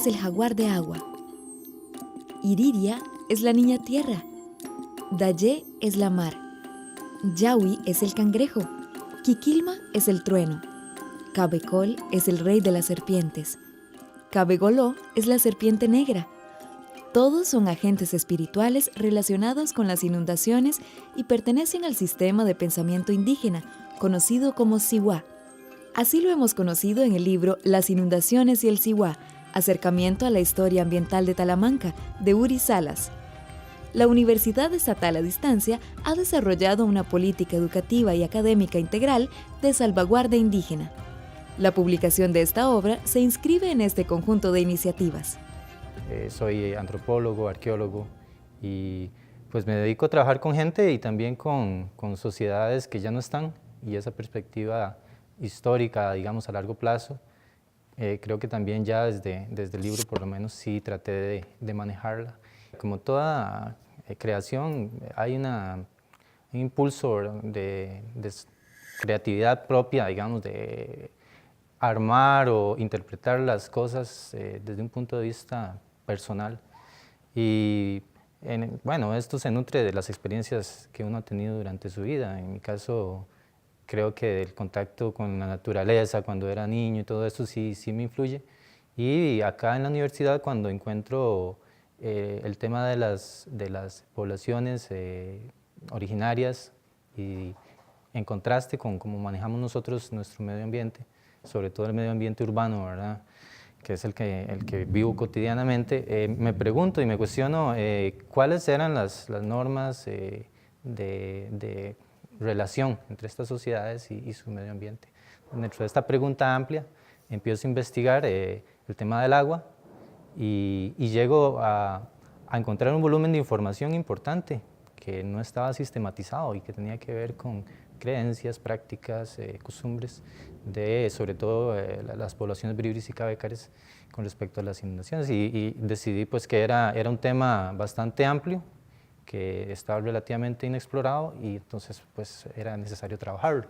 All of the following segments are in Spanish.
es el jaguar de agua. Iriria es la niña tierra. Dayé es la mar. Yaui es el cangrejo. Quiquilma es el trueno. Cabecol es el rey de las serpientes. Cabegoló es la serpiente negra. Todos son agentes espirituales relacionados con las inundaciones y pertenecen al sistema de pensamiento indígena, conocido como Siwá. Así lo hemos conocido en el libro Las inundaciones y el Siwá, acercamiento a la historia ambiental de Talamanca, de Uri Salas. La Universidad Estatal a Distancia ha desarrollado una política educativa y académica integral de salvaguardia indígena. La publicación de esta obra se inscribe en este conjunto de iniciativas. Soy antropólogo, arqueólogo y pues me dedico a trabajar con gente y también con sociedades que ya no están, y esa perspectiva histórica, digamos, a largo plazo, creo que también ya desde el libro por lo menos sí traté de manejarla. Como toda creación hay un impulso de creatividad propia, digamos, de armar o interpretar las cosas desde un punto de vista personal. Y bueno, esto se nutre de las experiencias que uno ha tenido durante su vida. En mi caso, creo que el contacto con la naturaleza cuando era niño y todo eso sí me influye. Y acá en la universidad, cuando encuentro el tema de las poblaciones originarias y en contraste con cómo manejamos nosotros nuestro medio ambiente, sobre todo el medio ambiente urbano, ¿verdad?, que es el que vivo cotidianamente, me pregunto y me cuestiono cuáles eran las normas de relación entre estas sociedades y su medio ambiente. Dentro de esta pregunta amplia empiezo a investigar el tema del agua y llego a encontrar un volumen de información importante que no estaba sistematizado y que tenía que ver con creencias, prácticas, costumbres de sobre todo las poblaciones bribris y cabécares con respecto a las inundaciones, y decidí pues que era un tema bastante amplio que estaba relativamente inexplorado y entonces pues era necesario trabajarlo.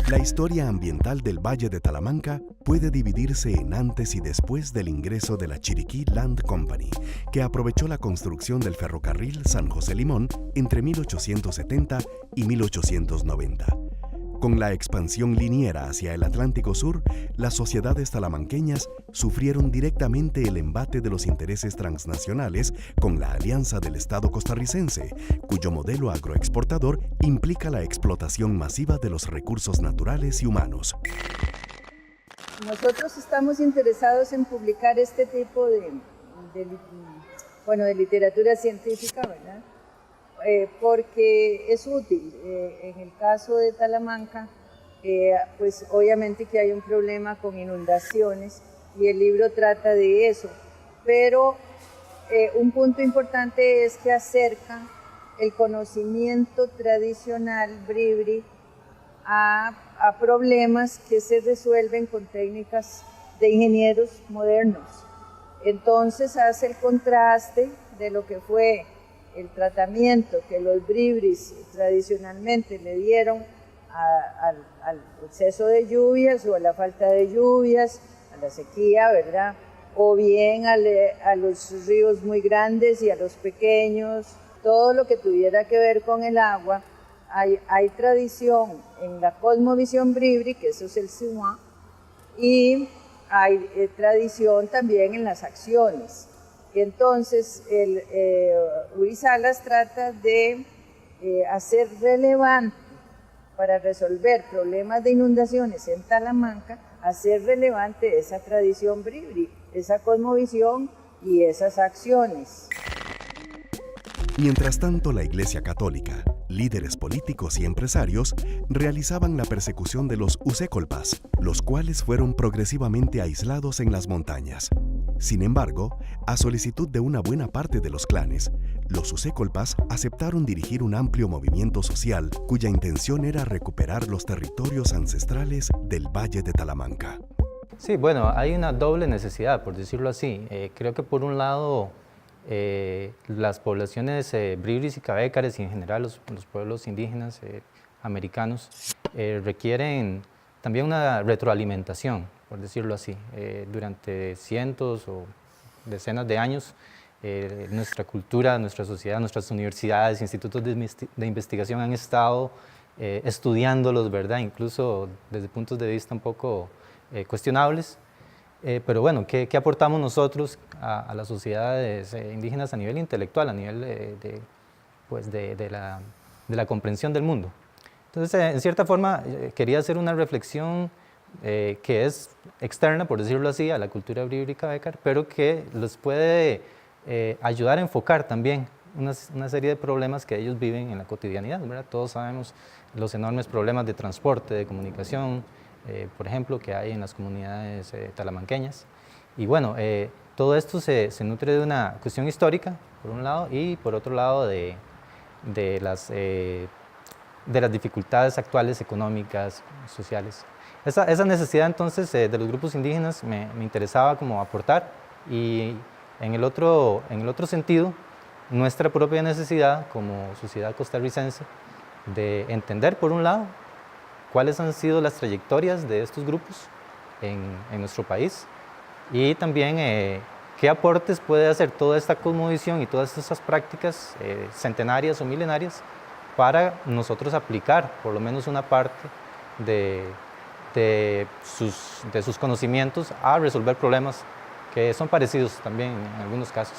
La historia ambiental del Valle de Talamanca puede dividirse en antes y después del ingreso de la Chiriquí Land Company, que aprovechó la construcción del ferrocarril San José Limón entre 1870 y 1890. Con la expansión liniera hacia el Atlántico Sur, las sociedades talamanqueñas sufrieron directamente el embate de los intereses transnacionales con la alianza del Estado costarricense, cuyo modelo agroexportador implica la explotación masiva de los recursos naturales y humanos. Nosotros estamos interesados en publicar este tipo de literatura científica, ¿verdad? Porque es útil. En el caso de Talamanca, pues obviamente que hay un problema con inundaciones y el libro trata de eso, pero un punto importante es que acerca el conocimiento tradicional bribri a problemas que se resuelven con técnicas de ingenieros modernos. Entonces hace el contraste de lo que fue el tratamiento que los bribris tradicionalmente le dieron al exceso de lluvias o a la falta de lluvias, a la sequía, ¿verdad? O bien a los ríos muy grandes y a los pequeños, todo lo que tuviera que ver con el agua. Hay tradición en la cosmovisión bribri, que eso es el Siwá, y hay tradición también en las acciones. Entonces, Uri Salas trata de hacer relevante, para resolver problemas de inundaciones en Talamanca, hacer relevante esa tradición bribri, esa cosmovisión y esas acciones. Mientras tanto, la Iglesia Católica, líderes políticos y empresarios realizaban la persecución de los usécolpas, los cuales fueron progresivamente aislados en las montañas. Sin embargo, a solicitud de una buena parte de los clanes, los usécolpas aceptaron dirigir un amplio movimiento social cuya intención era recuperar los territorios ancestrales del Valle de Talamanca. Sí, bueno, hay una doble necesidad, por decirlo así. Creo que por un lado, las poblaciones bribris y cabécares y en general los pueblos indígenas americanos requieren también una retroalimentación, por decirlo así. Durante cientos o decenas de años, nuestra cultura, nuestra sociedad, nuestras universidades, institutos de investigación han estado estudiándolos, ¿verdad? Incluso desde puntos de vista un poco cuestionables. Pero bueno, ¿qué aportamos nosotros a las sociedades indígenas a nivel intelectual, a nivel pues de la comprensión del mundo? Entonces, en cierta forma, quería hacer una reflexión que es externa, por decirlo así, a la cultura bríbrica Bécar, pero que los puede ayudar a enfocar también una serie de problemas que ellos viven en la cotidianidad, ¿verdad? Todos sabemos los enormes problemas de transporte, de comunicación, por ejemplo, que hay en las comunidades talamanqueñas. Y bueno, todo esto se nutre de una cuestión histórica, por un lado, y por otro lado de las dificultades actuales económicas, sociales. Esa necesidad entonces de los grupos indígenas me interesaba como aportar, y en el otro sentido, nuestra propia necesidad como sociedad costarricense de entender, por un lado, cuáles han sido las trayectorias de estos grupos en nuestro país, y también qué aportes puede hacer toda esta cosmovisión y todas estas prácticas centenarias o milenarias para nosotros aplicar por lo menos una parte de sus conocimientos a resolver problemas que son parecidos también en algunos casos.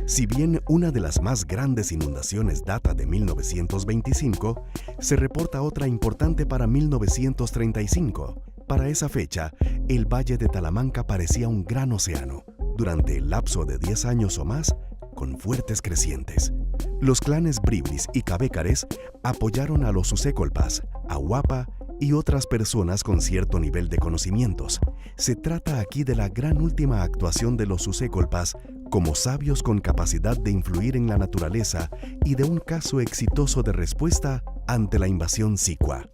Si bien una de las más grandes inundaciones data de 1925, se reporta otra importante para 1935. Para esa fecha, el Valle de Talamanca parecía un gran océano, durante el lapso de 10 años o más, con fuertes crecientes. Los clanes bribris y cabécares apoyaron a los susécolpas, a Huapa y otras personas con cierto nivel de conocimientos. Se trata aquí de la gran última actuación de los susécolpas como sabios con capacidad de influir en la naturaleza y de un caso exitoso de respuesta ante la invasión sicua.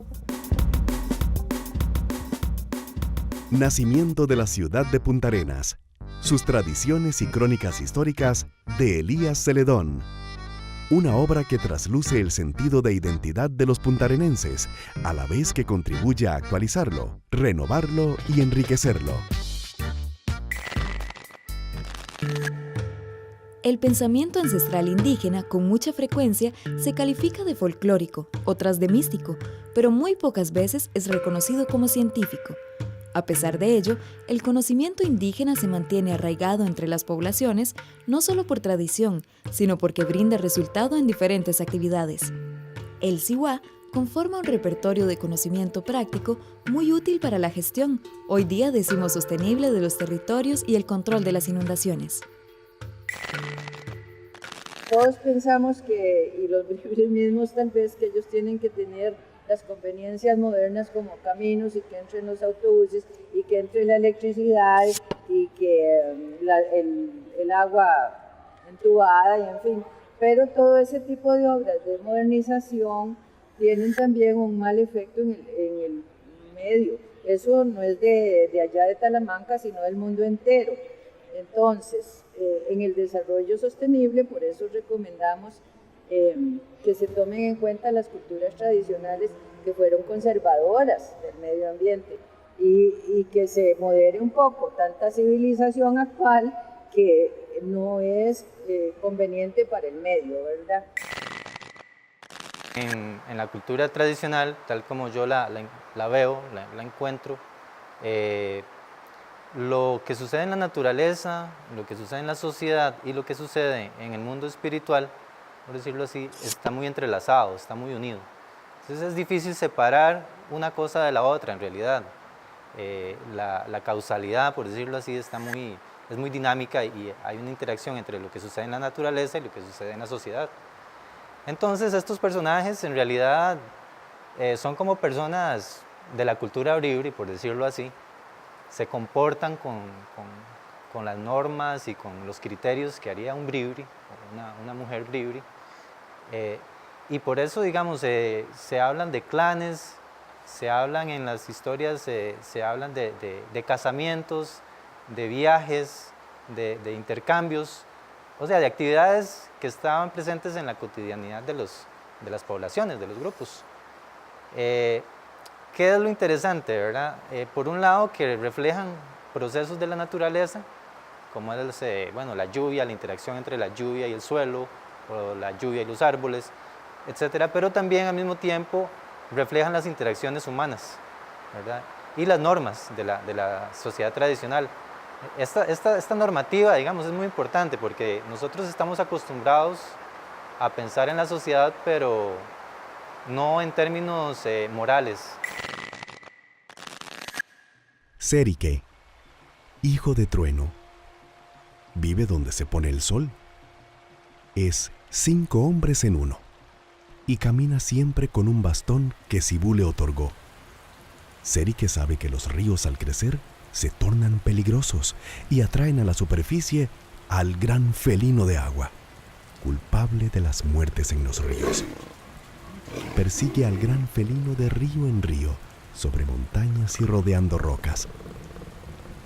Nacimiento de la ciudad de Punta Arenas. Sus tradiciones y crónicas históricas de Elías Celedón. Una obra que trasluce el sentido de identidad de los puntarenenses, a la vez que contribuye a actualizarlo, renovarlo y enriquecerlo. El pensamiento ancestral indígena con mucha frecuencia se califica de folclórico, otras de místico, pero muy pocas veces es reconocido como científico. A pesar de ello, el conocimiento indígena se mantiene arraigado entre las poblaciones no solo por tradición, sino porque brinda resultado en diferentes actividades. El Siwa conforma un repertorio de conocimiento práctico muy útil para la gestión, hoy día decimos sostenible, de los territorios y el control de las inundaciones. Todos pensamos que, y los bribris mismos tal vez, que ellos tienen que tener las conveniencias modernas como caminos, y que entren los autobuses, y que entre la electricidad, y que el agua entubada, y en fin. Pero todo ese tipo de obras de modernización tienen también un mal efecto en el medio. Eso no es de allá de Talamanca, sino del mundo entero. Entonces, en el desarrollo sostenible, por eso recomendamos que se tomen en cuenta las culturas tradicionales que fueron conservadoras del medio ambiente, y que se modere un poco tanta civilización actual que no es conveniente para el medio, ¿verdad? En la cultura tradicional, tal como yo la veo, la encuentro, lo que sucede en la naturaleza, lo que sucede en la sociedad y lo que sucede en el mundo espiritual, por decirlo así, está muy entrelazado, está muy unido. Entonces es difícil separar una cosa de la otra en realidad. La causalidad, por decirlo así, es muy dinámica, y hay una interacción entre lo que sucede en la naturaleza y lo que sucede en la sociedad. Entonces estos personajes en realidad son como personas de la cultura bribri, por decirlo así. Se comportan con las normas y con los criterios que haría un bribri, una mujer bribri. Y por eso, digamos, se hablan de clanes, se hablan en las historias, se hablan de casamientos, de viajes, de intercambios, o sea, de actividades que estaban presentes en la cotidianidad de las poblaciones, de los grupos. ¿Qué es lo interesante, verdad? Por un lado, que reflejan procesos de la naturaleza, como es bueno, la lluvia, la interacción entre la lluvia y el suelo, o la lluvia y los árboles, etcétera, pero también al mismo tiempo reflejan las interacciones humanas, ¿verdad? Y las normas de la sociedad tradicional. Esta normativa, digamos, es muy importante porque nosotros estamos acostumbrados a pensar en la sociedad, pero no en términos morales. Serike, hijo de trueno, vive donde se pone el sol. Es 5 hombres en uno y camina siempre con un bastón que Cibú le otorgó. Serike sabe que los ríos al crecer se tornan peligrosos y atraen a la superficie al gran felino de agua, culpable de las muertes en los ríos. Persigue al gran felino de río en río, sobre montañas y rodeando rocas.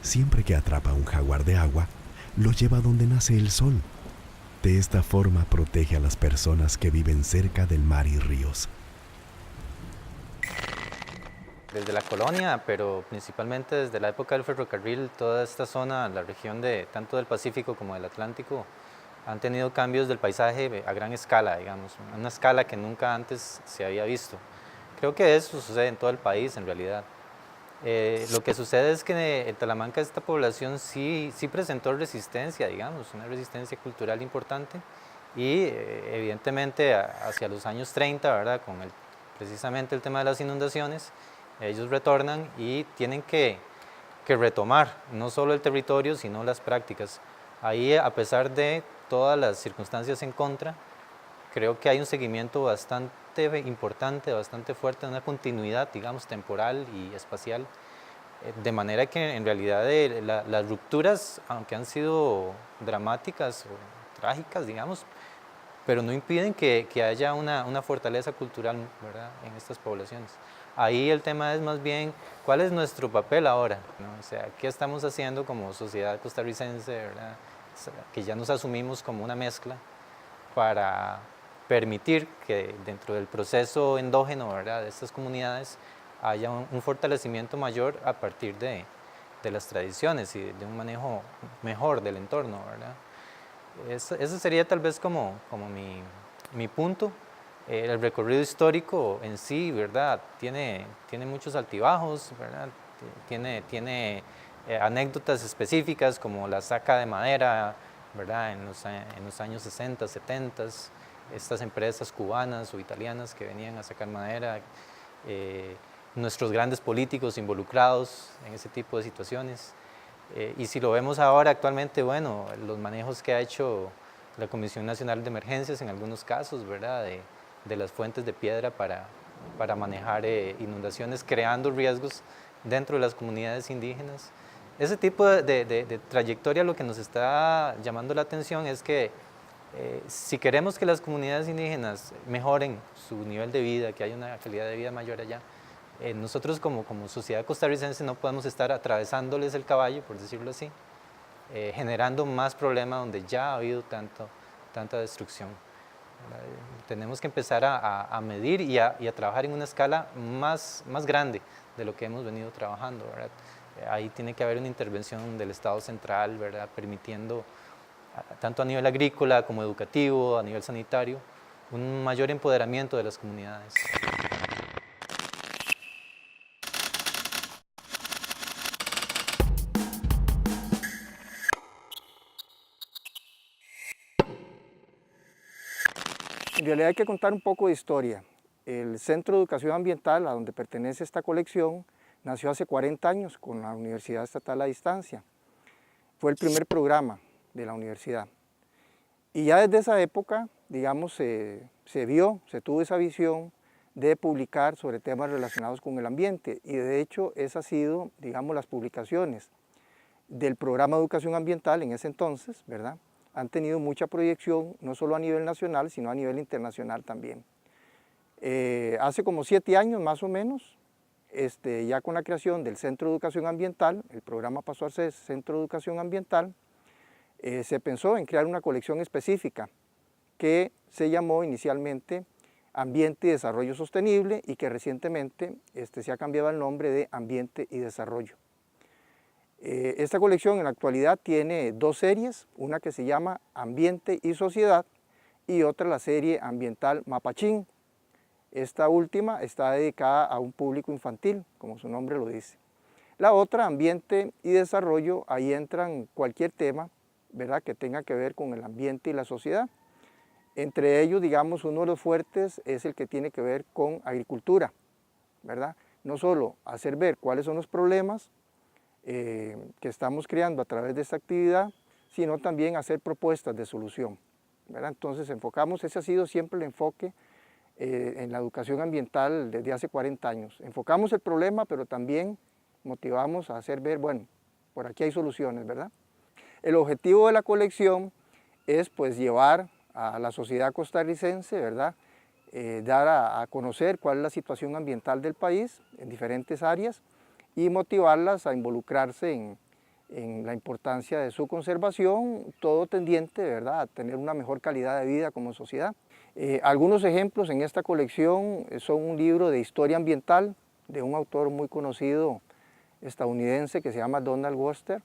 Siempre que atrapa a un jaguar de agua, lo lleva donde nace el sol. De esta forma protege a las personas que viven cerca del mar y ríos. Desde la colonia, pero principalmente desde la época del ferrocarril, toda esta zona, la región tanto del Pacífico como del Atlántico, han tenido cambios del paisaje a gran escala, digamos, a una escala que nunca antes se había visto. Creo que eso sucede en todo el país, en realidad. Lo que sucede es que en Talamanca esta población sí presentó resistencia, digamos, una resistencia cultural importante y evidentemente hacia los años 30, ¿verdad? Con precisamente el tema de las inundaciones, ellos retornan y tienen que retomar no solo el territorio, sino las prácticas. Ahí, a pesar de todas las circunstancias en contra, creo que hay un seguimiento bastante importante, bastante fuerte, una continuidad, digamos, temporal y espacial, de manera que en realidad las rupturas, aunque han sido dramáticas o trágicas, digamos, pero no impiden que haya una fortaleza cultural, ¿verdad?, en estas poblaciones. Ahí el tema es más bien, ¿cuál es nuestro papel ahora?, ¿no? O sea, ¿qué estamos haciendo como sociedad costarricense, ¿verdad?, que ya nos asumimos como una mezcla para permitir que dentro del proceso endógeno, ¿verdad?, de estas comunidades haya un fortalecimiento mayor a partir de las tradiciones y de un manejo mejor del entorno, ¿verdad? Ese sería tal vez como mi punto. El recorrido histórico en sí, ¿verdad?, tiene muchos altibajos, ¿verdad?, tiene anécdotas específicas como la saca de madera, ¿verdad?, en los años 60, 70, estas empresas cubanas o italianas que venían a sacar madera, nuestros grandes políticos involucrados en ese tipo de situaciones. Y si lo vemos ahora actualmente, bueno, los manejos que ha hecho la Comisión Nacional de Emergencias en algunos casos, ¿verdad?, de las fuentes de piedra para manejar inundaciones, creando riesgos dentro de las comunidades indígenas. Ese tipo de trayectoria lo que nos está llamando la atención es que si queremos que las comunidades indígenas mejoren su nivel de vida, que haya una calidad de vida mayor allá, nosotros como sociedad costarricense no podemos estar atravesándoles el caballo, por decirlo así, generando más problemas donde ya ha habido tanta destrucción. Tenemos que empezar a medir y a trabajar en una escala más grande de lo que hemos venido trabajando, ¿verdad? Ahí tiene que haber una intervención del Estado central, ¿verdad?, permitiendo, tanto a nivel agrícola como educativo, a nivel sanitario, un mayor empoderamiento de las comunidades. En realidad hay que contar un poco de historia. El Centro de Educación Ambiental, a donde pertenece esta colección, nació hace 40 años con la Universidad Estatal a Distancia. Fue el primer programa de la universidad. Y ya desde esa época, digamos, se tuvo esa visión de publicar sobre temas relacionados con el ambiente. Y de hecho, esas han sido, digamos, las publicaciones del programa de educación ambiental en ese entonces, ¿verdad?, han tenido mucha proyección, no solo a nivel nacional, sino a nivel internacional también. Hace como 7 años más o menos, ya con la creación del Centro de Educación Ambiental, el programa pasó a ser Centro de Educación Ambiental, se pensó en crear una colección específica que se llamó inicialmente Ambiente y Desarrollo Sostenible y que recientemente se ha cambiado el nombre de Ambiente y Desarrollo. Esta colección en la actualidad tiene dos series, una que se llama Ambiente y Sociedad y otra la serie ambiental Mapachín. Esta última está dedicada a un público infantil, como su nombre lo dice. La otra, Ambiente y Desarrollo, ahí entran cualquier tema, ¿verdad?, que tenga que ver con el ambiente y la sociedad. Entre ellos, digamos, uno de los fuertes es el que tiene que ver con agricultura, ¿verdad? No solo hacer ver cuáles son los problemas que estamos creando a través de esta actividad, sino también hacer propuestas de solución, ¿verdad? Entonces enfocamos, ese ha sido siempre el enfoque en la educación ambiental desde hace 40 años. Enfocamos el problema, pero también motivamos a hacer ver, bueno, por aquí hay soluciones, ¿verdad? El objetivo de la colección es pues llevar a la sociedad costarricense, ¿verdad?, dar a conocer cuál es la situación ambiental del país en diferentes áreas y motivarlas a involucrarse en la importancia de su conservación, todo tendiente, ¿verdad?, a tener una mejor calidad de vida como sociedad. Algunos ejemplos en esta colección son un libro de historia ambiental de un autor muy conocido estadounidense que se llama Donald Worcester,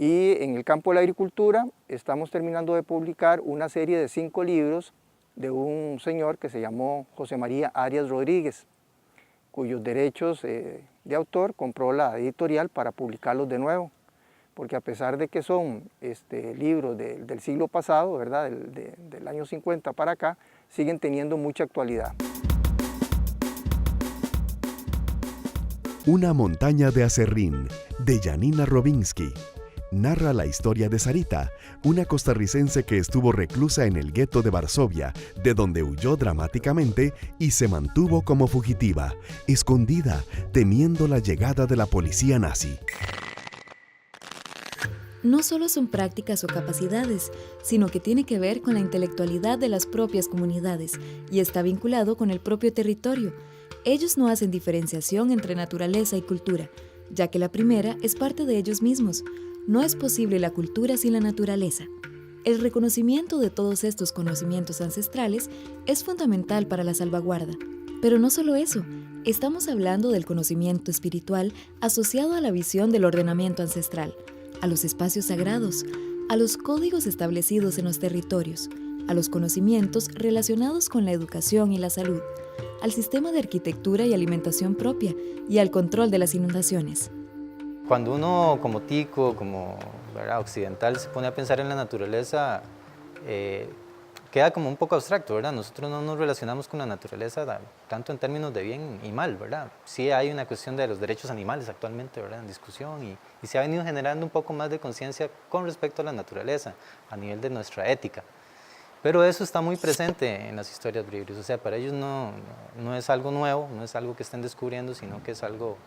y en el campo de la agricultura estamos terminando de publicar una serie de 5 libros de un señor que se llamó José María Arias Rodríguez, cuyos derechos de autor compró la editorial para publicarlos de nuevo, porque a pesar de que son libros del siglo pasado, ¿verdad?, del año 50 para acá, siguen teniendo mucha actualidad. Una montaña de acerrín, de Janina Robinsky, narra la historia de Sarita, una costarricense que estuvo reclusa en el gueto de Varsovia, de donde huyó dramáticamente y se mantuvo como fugitiva, escondida, temiendo la llegada de la policía nazi. No solo son prácticas o capacidades, sino que tiene que ver con la intelectualidad de las propias comunidades y está vinculado con el propio territorio. Ellos no hacen diferenciación entre naturaleza y cultura, ya que la primera es parte de ellos mismos. No es posible la cultura sin la naturaleza. El reconocimiento de todos estos conocimientos ancestrales es fundamental para la salvaguarda. Pero no solo eso, estamos hablando del conocimiento espiritual asociado a la visión del ordenamiento ancestral, a los espacios sagrados, a los códigos establecidos en los territorios, a los conocimientos relacionados con la educación y la salud, al sistema de arquitectura y alimentación propia y al control de las inundaciones. Cuando uno como tico, como occidental, se pone a pensar en la naturaleza, queda como un poco abstracto, ¿verdad? Nosotros no nos relacionamos con la naturaleza tanto en términos de bien y mal, ¿verdad? Sí hay una cuestión de los derechos animales actualmente, ¿verdad?, en discusión y se ha venido generando un poco más de conciencia con respecto a la naturaleza, a nivel de nuestra ética. Pero eso está muy presente en las historias bribris, o sea, para ellos no es algo nuevo, no es algo que estén descubriendo, sino que es algo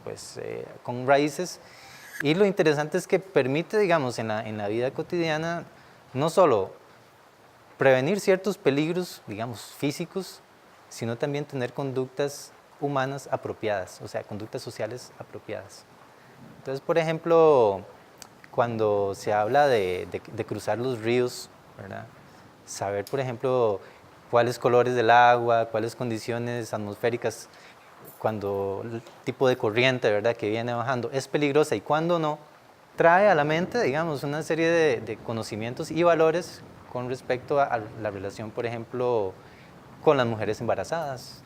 pues, con raíces. Y lo interesante es que permite, digamos, en la vida cotidiana, no solo prevenir ciertos peligros, digamos, físicos, sino también tener conductas humanas apropiadas, o sea, conductas sociales apropiadas. Entonces, por ejemplo, cuando se habla de cruzar los ríos, ¿verdad?, saber, por ejemplo, cuáles colores del agua, cuáles condiciones atmosféricas, cuando el tipo de corriente, ¿verdad?, que viene bajando es peligrosa y cuando no, trae a la mente, digamos, una serie de conocimientos y valores con respecto a la relación, por ejemplo, con las mujeres embarazadas,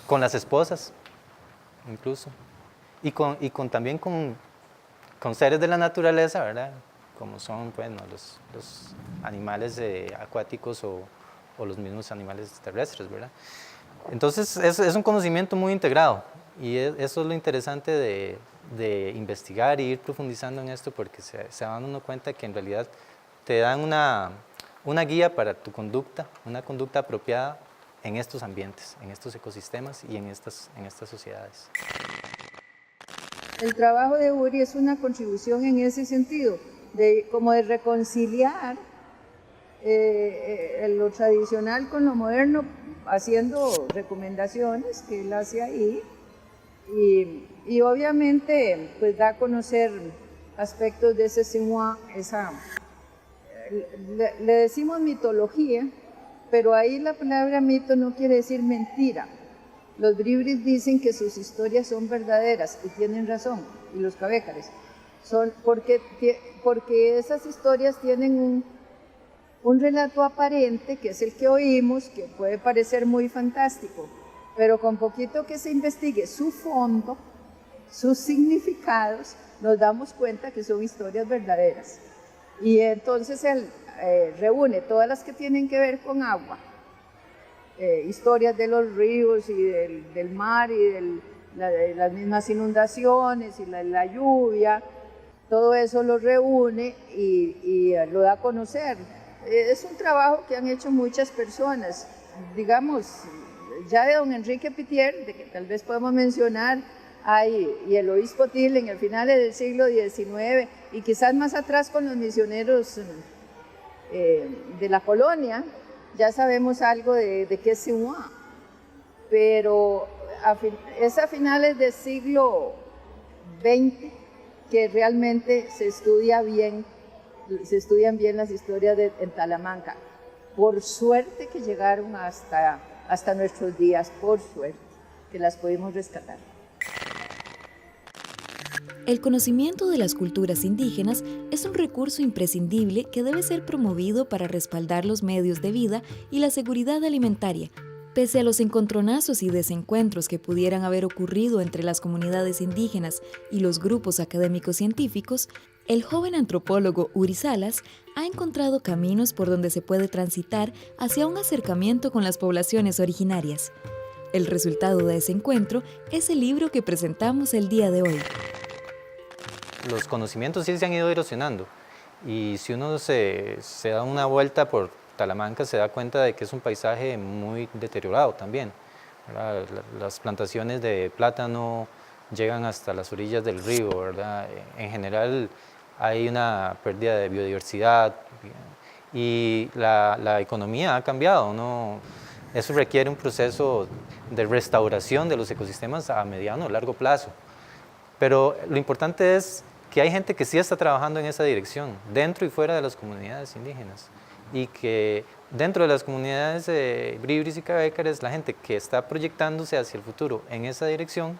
con las esposas, incluso, y también con seres de la naturaleza, ¿verdad?, como son, bueno, los animales acuáticos o los mismos animales terrestres, ¿verdad? Entonces, es un conocimiento muy integrado y eso es lo interesante de investigar y ir profundizando en esto, porque se van dando cuenta que en realidad te dan una guía para tu conducta, una conducta apropiada en estos ambientes, en estos ecosistemas y en estas sociedades. El trabajo de Uri es una contribución en ese sentido, como de reconciliar lo tradicional con lo moderno, haciendo recomendaciones que él hace ahí y obviamente pues da a conocer aspectos de ese Singhua, le decimos mitología pero ahí la palabra mito no quiere decir mentira. Los bribris dicen que sus historias son verdaderas y tienen razón, y los cabécares, son porque esas historias tienen un relato aparente, que es el que oímos, que puede parecer muy fantástico, pero con poquito que se investigue su fondo, sus significados, nos damos cuenta que son historias verdaderas. Y entonces él reúne todas las que tienen que ver con agua, historias de los ríos y del mar y de las mismas inundaciones y la lluvia, todo eso lo reúne y lo da a conocer. Es un trabajo que han hecho muchas personas, digamos, ya de don Enrique Pittier, de que tal vez podemos mencionar, y el obispo Til en el final del siglo XIX, y quizás más atrás con los misioneros de la colonia, ya sabemos algo de qué es Siwa, pero es a finales del siglo XX que realmente se estudian bien las historias en Talamanca. Por suerte que llegaron hasta nuestros días, por suerte que las pudimos rescatar. El conocimiento de las culturas indígenas es un recurso imprescindible que debe ser promovido para respaldar los medios de vida y la seguridad alimentaria. Pese a los encontronazos y desencuentros que pudieran haber ocurrido entre las comunidades indígenas y los grupos académicos científicos, el joven antropólogo Uri Salas ha encontrado caminos por donde se puede transitar hacia un acercamiento con las poblaciones originarias. El resultado de ese encuentro es el libro que presentamos el día de hoy. Los conocimientos sí se han ido erosionando y si uno se da una vuelta por Talamanca se da cuenta de que es un paisaje muy deteriorado también, ¿verdad? Las plantaciones de plátano llegan hasta las orillas del río, ¿verdad? En general hay una pérdida de biodiversidad y la economía ha cambiado, ¿no? Eso requiere un proceso de restauración de los ecosistemas a mediano o largo plazo. Pero lo importante es que hay gente que sí está trabajando en esa dirección, dentro y fuera de las comunidades indígenas, y que dentro de las comunidades bribris y cabécares, la gente que está proyectándose hacia el futuro en esa dirección,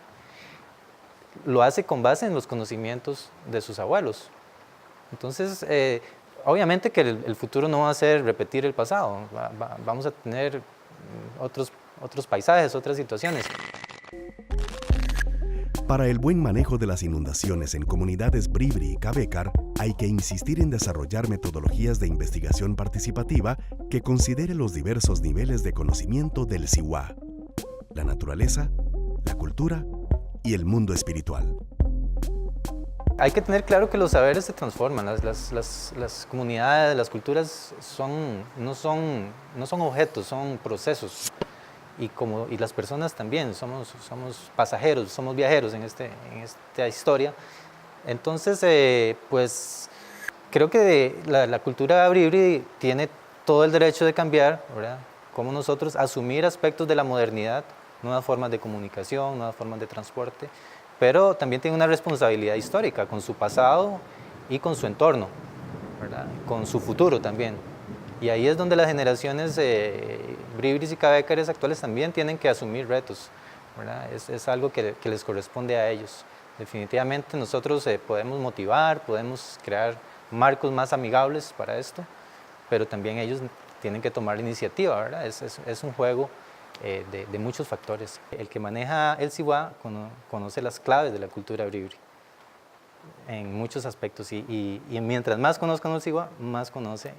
lo hace con base en los conocimientos de sus abuelos. Entonces, obviamente que el futuro no va a ser repetir el pasado, vamos a tener otros paisajes, otras situaciones. Para el buen manejo de las inundaciones en comunidades bribri y cabécar, hay que insistir en desarrollar metodologías de investigación participativa que considere los diversos niveles de conocimiento del Siwa, la naturaleza, la cultura y el mundo espiritual. Hay que tener claro que los saberes se transforman, las comunidades, las culturas no son objetos, son procesos. Y las personas también, somos pasajeros, somos viajeros en esta historia. Entonces, pues creo que la cultura bribri tiene todo el derecho de cambiar, ¿verdad? Como nosotros asumir aspectos de la modernidad, nuevas formas de comunicación, nuevas formas de transporte, pero también tiene una responsabilidad histórica con su pasado y con su entorno, ¿verdad? Con su futuro también. Y ahí es donde las generaciones bribris y cabécares actuales también tienen que asumir retos, ¿verdad? Es algo que les corresponde a ellos. Definitivamente nosotros podemos motivar, podemos crear marcos más amigables para esto, pero también ellos tienen que tomar la iniciativa, ¿verdad? Es un juego de muchos factores. El que maneja el Siwa conoce las claves de la cultura bribri en muchos aspectos y mientras más conozcan el Siwa, más conoce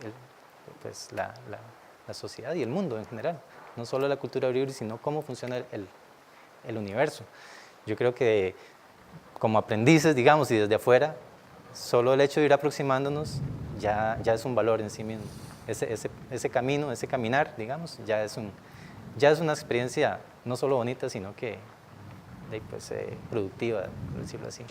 pues la sociedad y el mundo en general, no solo la cultura bribri, sino cómo funciona el universo. Yo creo que como aprendices, digamos, y desde afuera, solo el hecho de ir aproximándonos ya es un valor en sí mismo. Ese camino, ese caminar, digamos, ya es una experiencia no solo bonita, sino que pues, productiva, por decirlo así.